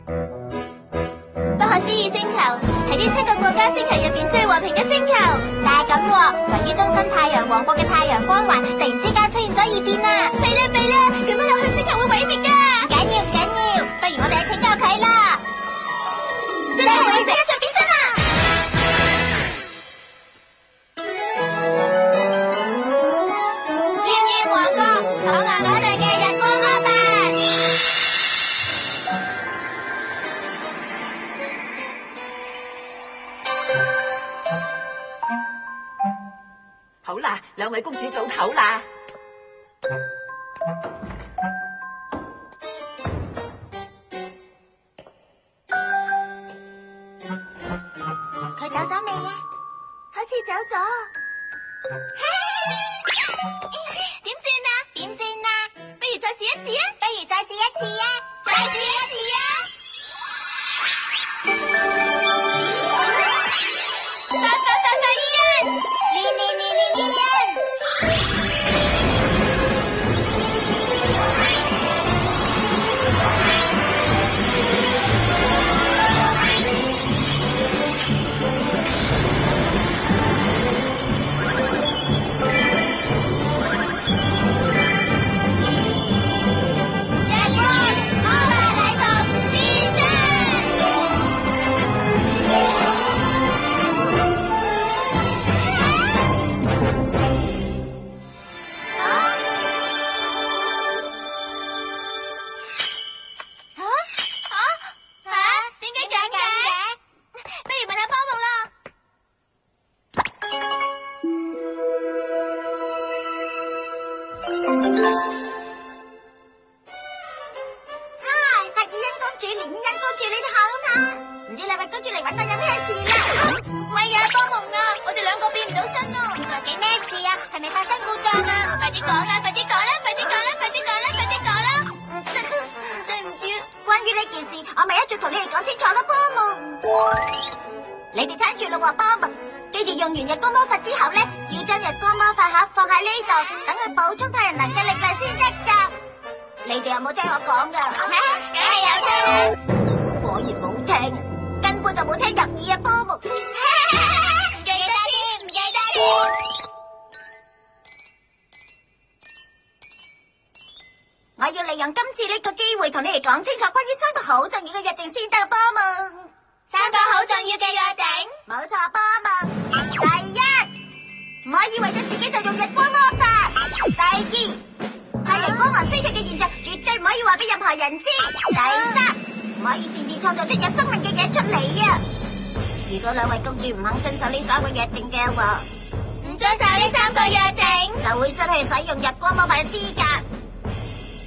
多克斯爾星球係呢7個國家星球入邊最和平嘅星球，但係咁喎，位於中心太陽王國嘅太陽光環突然之間出現咗異變啦！弊啦弊啦，咁樣落去星球會毀滅㗎！唔緊要唔緊要，不如我哋去拯救佢啦！真係會一場變身啊！炎炎王國，講下我哋嘅日光魔法。好啦，兩位公主早唞啦。佢走咗未啊？好似走咗。點算啊？點算啊？不如再試一次啊！不如再試一次啊！再試一次啊！你哋聽住咯，波木，記住用完日光魔法之後咧，要將日光魔法盒放喺呢度，等佢補充太陽能嘅力量先得噶。你哋有冇聽我講噶？梗係有聽。果然冇聽，根本就冇聽入耳啊，波木。唔記得添，唔記得添。我要利用今次呢個機會同你哋講清楚關於3個好重要嘅約定先得，波木。3個好重要嘅約定？冇錯，波木。第一，唔可以為咗自己就用日光魔法。第二，太陽光環星球嘅現象絕對唔可以話俾任何人知。第三，唔可以擅自創造出有生命嘅嘢出嚟啊！如果兩位公主唔肯遵守呢3個約定嘅話，唔遵守呢3個約定，就會失去使用日光魔法嘅資格，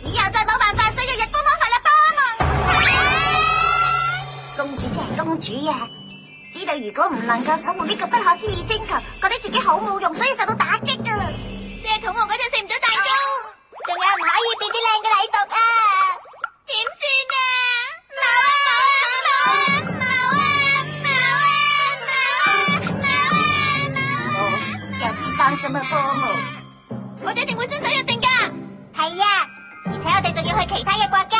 以後再冇辦法使用日光魔法啦，波木。公主真係公主啊！知道如果唔能夠守護呢個不可思議星球，覺得自己好冇用，所以受到打擊啊！即係肚餓嗰陣食唔到蛋糕，仲有唔可以俾啲靚嘅禮服啊！點算啊？有啲擔心啊，波木。我哋一定會遵守約定噶。係啊，而且我哋仲要去其他嘅國家。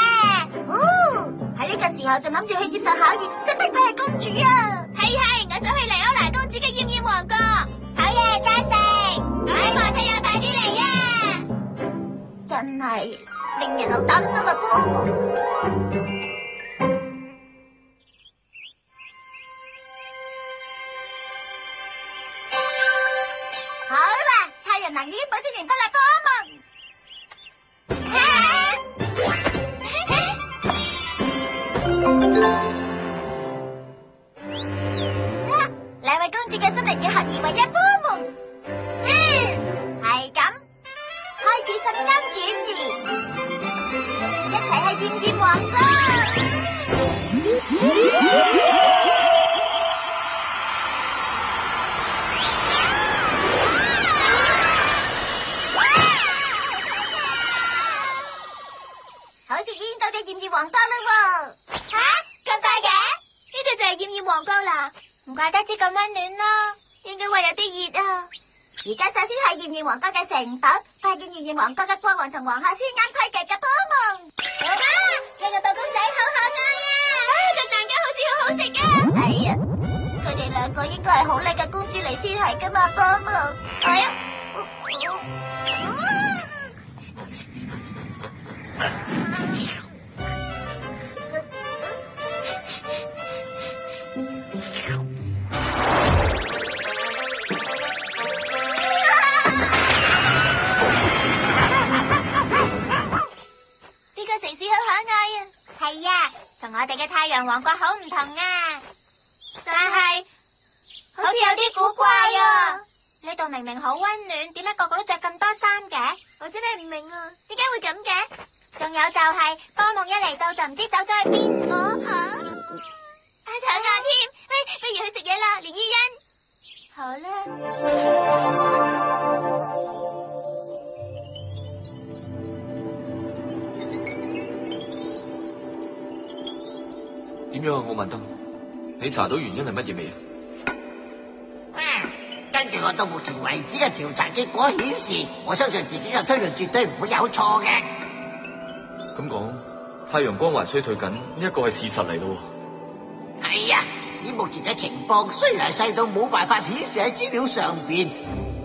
喺呢個時候仲諗住去接受考驗，真係係公主啊！係，我想去麗歐娜公主嘅艷艷王國。好嘢，嘉誠！希望聽日快啲嚟啊！真係令人好擔心啊，波木。好啦，太陽能已經保存完畢啦，波木。兩位公主嘅心靈要合而為一，波木。係咁，開始瞬間轉移，一齊去艷艷王國。好似已經到咗艷艷王國啦喎！吓，咁快嘅？呢度就係艷艷王國啦，唔怪得知咁溫暖啦，應該會有啲熱啊！而家首先係艷艷王國嘅城堡，拜見艷艷王國嘅國王同皇后先啱規矩嘅，波木。呢個布公仔好可愛啊！哋兩個應該係好叻嘅公主嚟先係噶嘛，幫忙。哎呀！城市好可愛啊！係啊，同我哋嘅太陽王國好唔同啊！但係好似有啲古怪啊！呢度明明好溫暖，點解個個都着咁多衫嘅？我真係唔明啊，點解會咁嘅？仲有就係波夢一嚟到就唔知走咗去邊個吓？肚餓添，不如去食嘢啦，連依欣。好啦。點樣啊？我問得，你查到原因係乜嘢未啊？根據我到目前為止嘅調查結果顯示，我相信自己嘅推論絕對唔會有錯嘅。咁講，太陽光環衰退緊，呢一個係事實嚟咯。係啊，以目前嘅情況，雖然係細到冇辦法顯示喺資料上邊，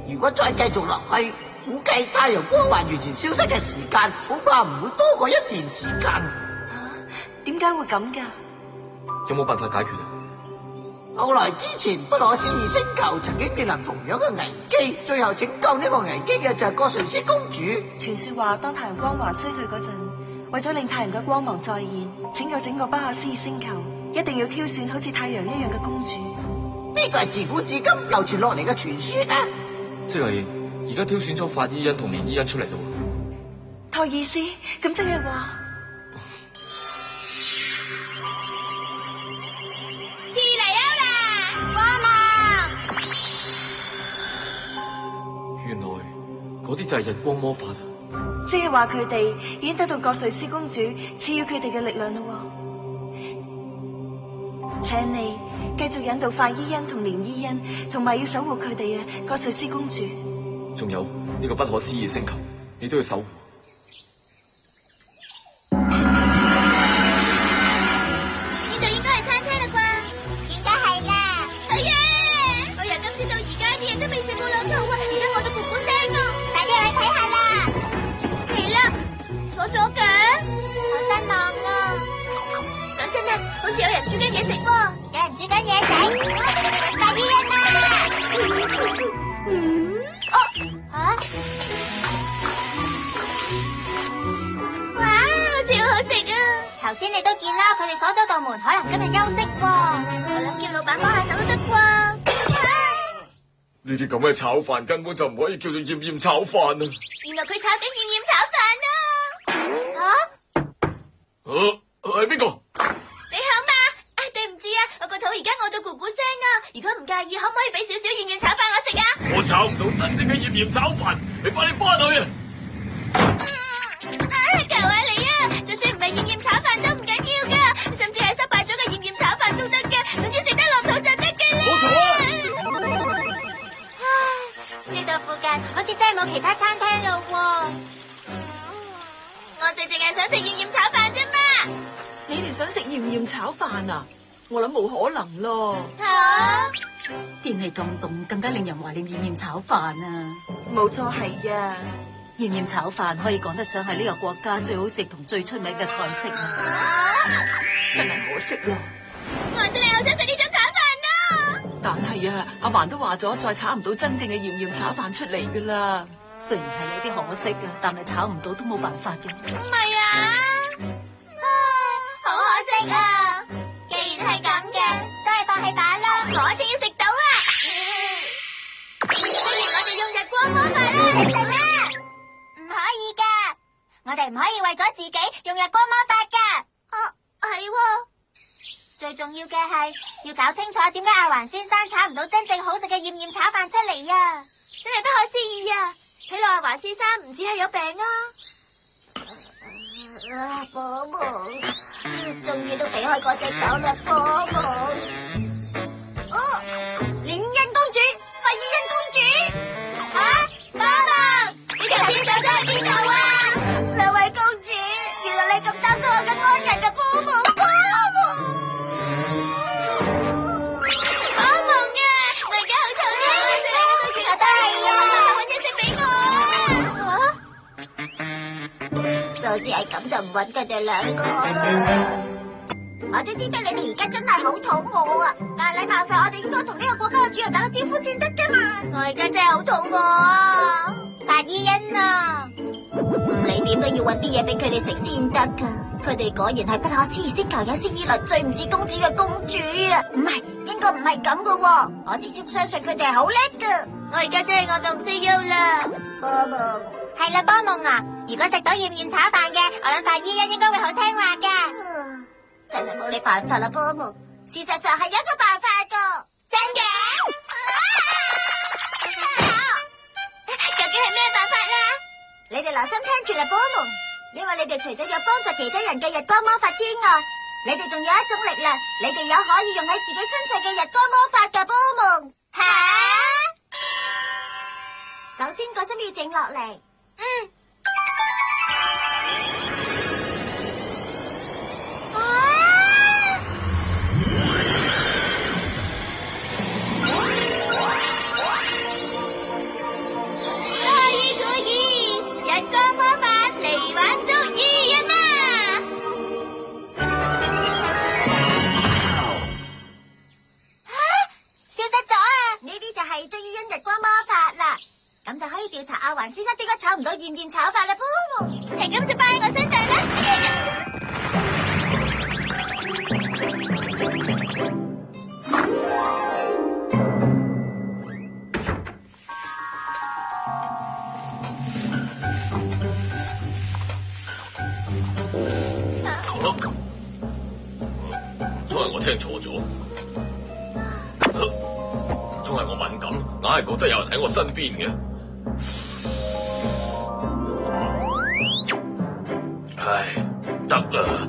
如果再繼續落去，估計太陽光環完全消失嘅時間，恐怕唔會多過1年時間。點解會咁噶？有冇辦法解決啊？後來之前不可思議星球曾經面臨同樣嘅危機，最後拯救呢個危機嘅就係葛瑞斯公主。傳說話當太陽光環衰退嗰陣，為咗令太陽嘅光芒再現，拯救整個不可思議星球，一定要挑選好似太陽一樣嘅公主。呢個係自古至今流傳落嚟嘅傳說啊！即係而家挑選咗法伊恩同連伊恩出嚟咯。托爾斯，咁即係話。原來嗰啲就係日光魔法啊！即係話佢哋已經得到葛瑞斯公主賜予佢哋嘅力量咯。請你繼續引導法伊恩同連伊恩，同埋要守護佢哋啊，葛瑞斯公主。仲有呢個不可思議星球，你都要守護。呢度應該係餐廳啦啩？應該係啦。係啊！我由今朝到而家啲嘢都未食過兩套啊！而家我都咕咕聲啊！快啲去睇下啦！係啦，鎖咗嘅，好失望啊！講真啊，好似有人煮緊嘢食喎，有人煮緊嘢食，快啲啊嘛！哦，吓？哇，超好食啊！頭先你都見啦，佢哋鎖咗道門，可能今日休息喎。我諗叫老闆幫下手都得啩。呢啲咁嘅炒飯根本就唔可以叫做厭厭炒飯啊！原來佢炒緊厭厭炒飯啊！係邊個？你好嘛？對唔住啊，我個肚而家餓到咕咕聲啊！如果唔介意，可唔可以俾少少厭厭炒飯我食啊？我炒唔到真正嘅厭厭炒飯，你快啲翻去啊！求下你啊！就算唔係厭厭炒飯都唔緊要噶，甚至係失敗咗嘅厭厭炒飯都得嘅，總之食得落肚就得嘅啦。冇錯啊！呢度附近好似真係冇其他餐廳咯喎。我哋淨係想食厭厭炒飯啫嘛。你哋想食厭厭炒飯啊？我諗冇可能咯。吓？天氣咁凍，更加令人懷念厭厭炒飯啊！冇錯係啊，厭厭炒飯可以講得上係呢個國家最好食同最出名嘅菜式啊！真係可惜咯。我真係好想食呢種炒飯咯。但係啊，阿嫲都話咗，再炒唔到真正嘅厭厭炒飯出嚟噶啦。雖然係有啲可惜啊，但係炒唔到都冇辦法嘅。唔係啊，好可惜啊！既然係咁嘅，都係放棄吧啦。我一定要食到啊！不如我哋用日光魔法啦，你食咩？唔可以噶，我哋唔可以為咗自己用日光魔法噶。係喎。最重要嘅係要搞清楚點解阿環先生炒唔到真正好食嘅厭厭炒飯出嚟啊！真係不可思議啊！睇落阿環先生唔止係有病啊！波夢，終於都避開嗰隻狗啦，波夢。哦，連恩公主，費伊恩公主。啊，波夢，你頭先走咗去邊度啊？兩位公主，原來你咁擔心我嘅安危嘅波夢，波夢。波夢，只係咁就唔搵佢哋兩個啦。我都知道你哋而家真係好肚餓啊，但係禮貌上我哋應該同呢個國家嘅主人打個招呼先得噶嘛。我而家真係好肚餓啊，白衣恩啊！唔理點都要搵啲嘢俾佢哋食先得噶。佢哋果然係不可思議星球有史以來最唔似公主嘅公主啊！唔係，應該唔係咁噶喎。我始終相信佢哋係好叻噶。我而家真係餓到唔識喐啦。波夢係啦，波夢啊！如果食到鹽鹽炒飯嘅，我諗白衣恩應該會好聽話噶。真係冇你辦法啦，波夢。事實上係有一個辦法噶。真嘅？究竟係咩辦法啦？你哋留心聽住啦，波夢。因為你哋除咗有幫助其他人嘅日光魔法之外，你哋仲有一種力量，你哋有可以用喺自己身上嘅日光魔法嘅，波夢。吓？首先個心要靜落嚟。咁就可以調查阿環先生點解炒唔到鹽鹽炒飯啦，波夢。係咁就擺喺我身上啦。都係我聽錯咗。唔通係我敏感，硬係覺得有人喺我身邊嘅。唉，得啦，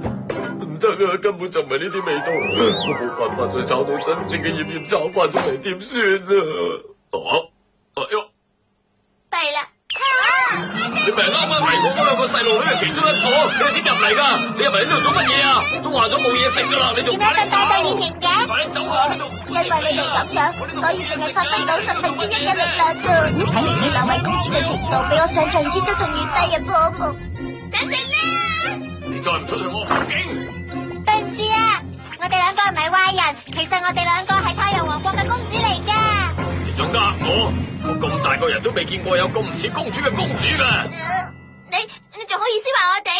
唔得啊，根本就唔係呢啲味道，我冇辦法再炒到真正嘅鹽鹽炒飯出嚟，點算啊？喲，弊啦！你咪係啱啱嚟過嗰兩個細路女嘅其中一個，你係點入嚟噶？你入嚟呢度做乜嘢啊？都話咗冇嘢食噶啦，你仲點解咁大隻演繹嘅？快啲走啊！呢度因為你哋咁樣，所以淨係發揮到1/10嘅力量啫。睇嚟呢兩位公主嘅程度比我想象之中仲要低啊，波夢。等陣啦！你再唔出去，我報警。對唔住啊，我哋兩個唔係壞人，其實我哋兩個係太陽王國嘅公主嚟噶。你想呃我？我咁大個人都未見過有咁唔似公主嘅公主噶。你仲好意思話我哋？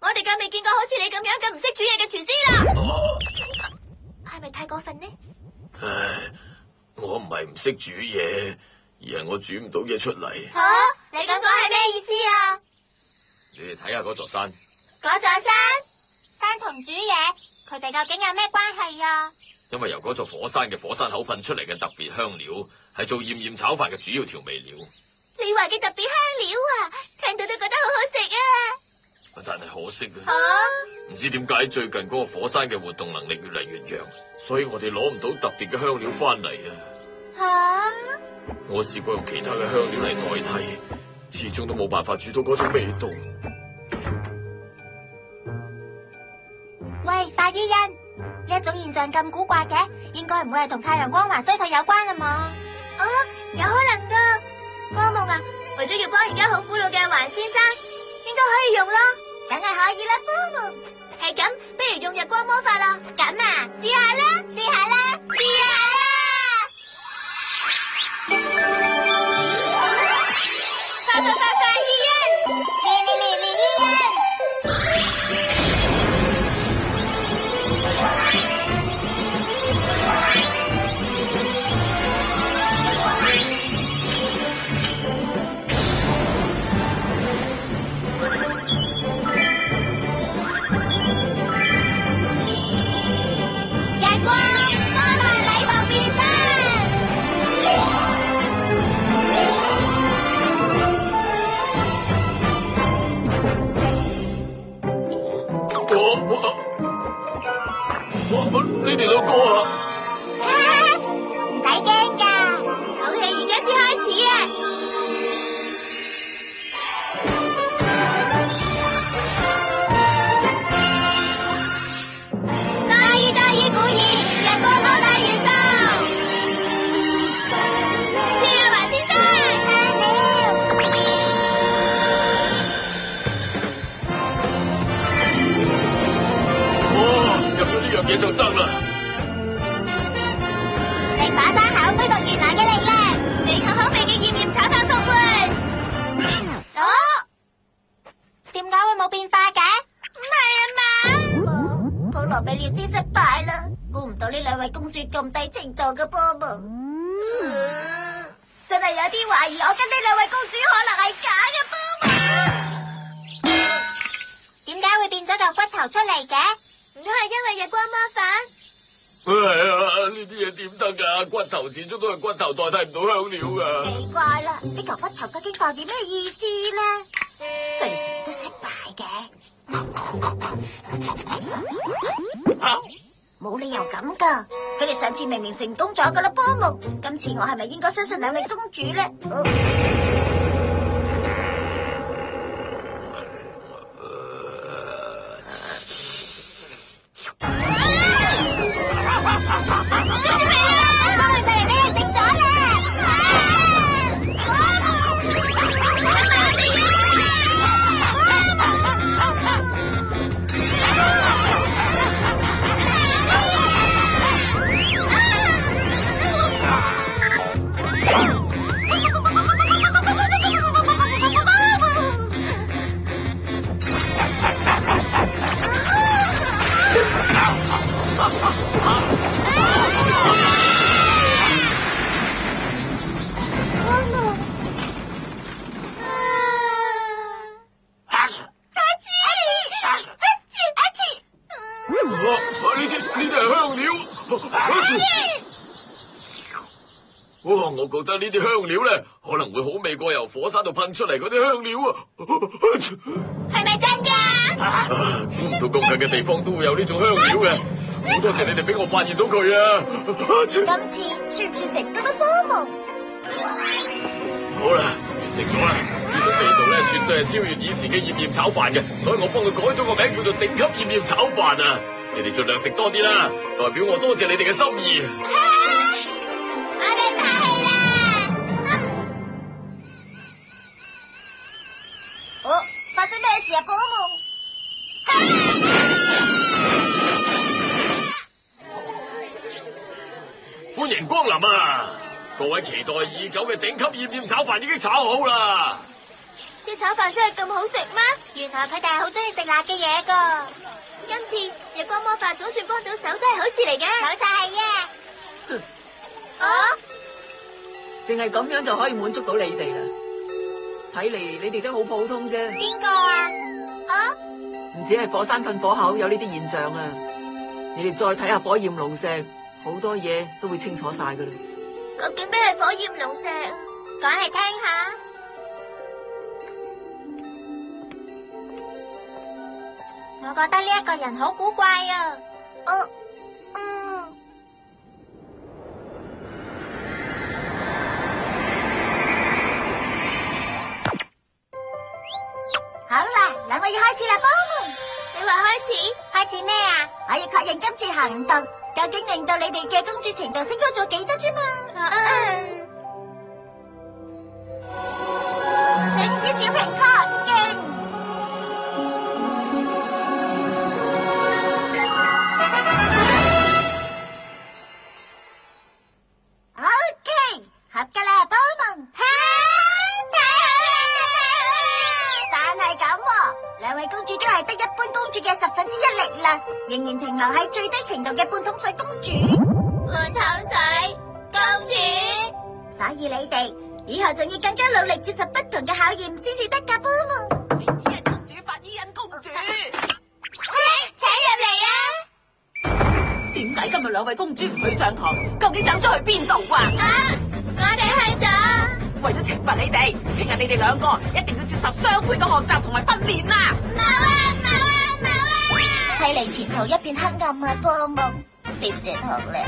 我哋更未見過好似你咁樣咁唔識煮嘢嘅廚師啦。係咪太過分呢？唉，我唔係唔識煮嘢，而係我煮唔到嘢出嚟。吓？你咁講係咩意思啊？你哋睇下嗰座山。嗰座山同煮嘢，佢哋究竟有咩關係啊？因為由嗰座火山嘅火山口噴出嚟嘅特別香料，係做鹽鹽炒飯嘅主要調味料。你話嘅特別香料啊，聽到都覺得好好食啊！但係可惜啊，唔知點解最近嗰個火山嘅活動能力越嚟越弱，所以我哋攞唔到特別嘅香料翻嚟啊！吓？我試過用其他嘅香料嚟代替，始終都冇辦法煮到嗰種味道。喂，白衣恩，呢一種現象咁古怪嘅，應該唔會係同太陽光環衰退有關啊嘛？啊，有可能噶。波夢啊，為咗要幫而家好苦惱嘅環先生，應該可以用咯。梗係可以啦，波夢。係咁，不如用日光魔法啦。咁啊，試下啦，試下啦，試下啦！快衣恩，嚟衣恩！你哋兩個啊，唔使驚噶，好戲而家先開始啊！大意古意，日光魔大元素，天華先生，聽了。嘢就得啦。令把山口恢復原來嘅力量，令好口味嘅鹽鹽炒飯復活。哦，點解會冇變化嘅？唔係啊嘛，普羅米廖斯失敗啦，估唔到呢兩位公主咁低程度嘅波夢。真係有啲懷疑我跟呢兩位公主可能係假嘅波夢。點解會變咗嚿骨頭出嚟嘅？唔通係因為日光魔法？哎呀，呢啲嘢點得㗎？骨頭始終都係骨頭，代替唔到香料㗎。奇怪啦，呢嚿骨頭究竟代表咩意思呢？佢哋成日都失敗嘅，冇理由咁噶。佢哋上次明明成功咗噶啦，波夢。今次我係咪應該相信兩位公主呢？我覺得呢啲香料咧，可能會好味過由火山度噴出嚟嗰啲香料啊！係咪真㗎？估唔到咁近嘅地方都會有呢種香料嘅，好多謝你哋俾我發現到佢啊！今次算唔算成功嘅波夢？好啦，完成咗啦！呢種味道咧，絕對係超越以前嘅鹽鹽炒飯嘅，所以我幫佢改咗個名叫做頂級鹽鹽炒飯啊！你哋盡量食多啲啦，代表我多謝你哋嘅心意。發生咩事啊，波夢？歡迎光臨啊！各位期待已久嘅頂級鹽鹽炒飯已經炒好啦！啲炒飯真係咁好食咩？原來佢哋係好中意食辣嘅嘢噶。今次日光魔法總算幫到手，真係好事嚟嘅。冇錯係啊！淨係咁樣就可以滿足到你哋啦。睇嚟你哋都好普通啫。邊個啊？唔止係火山噴火口有呢啲現象啊！你哋再睇下火焰龍石，好多嘢都會清楚晒噶啦。究竟咩係火焰龍石？講嚟聽下。我覺得呢一個人好古怪啊！好啦，兩位要開始啦，波夢。你話開始咩啊？我要確認今次行動究竟令到你哋嘅公主程度升高咗幾多啫嘛？整支小蘋果勁！OK， 合格啦，波夢。兩位公主都係得一般公主嘅1/10力量，仍然停留喺最低程度嘅半桶水公主。半桶水公主，所以你哋以後仲要更加努力接受不同嘅考驗先至得㗎，波夢。伊人公主發伊人公主，請入嚟啊！點解今日兩位公主唔去上堂？究竟走咗去邊度啊？我哋去咗。為咗懲罰你哋，聽日你哋兩個一定要接受雙倍嘅學習同埋訓練啦！冇啊！睇嚟前途一片黑暗啊，波夢，點算好咧？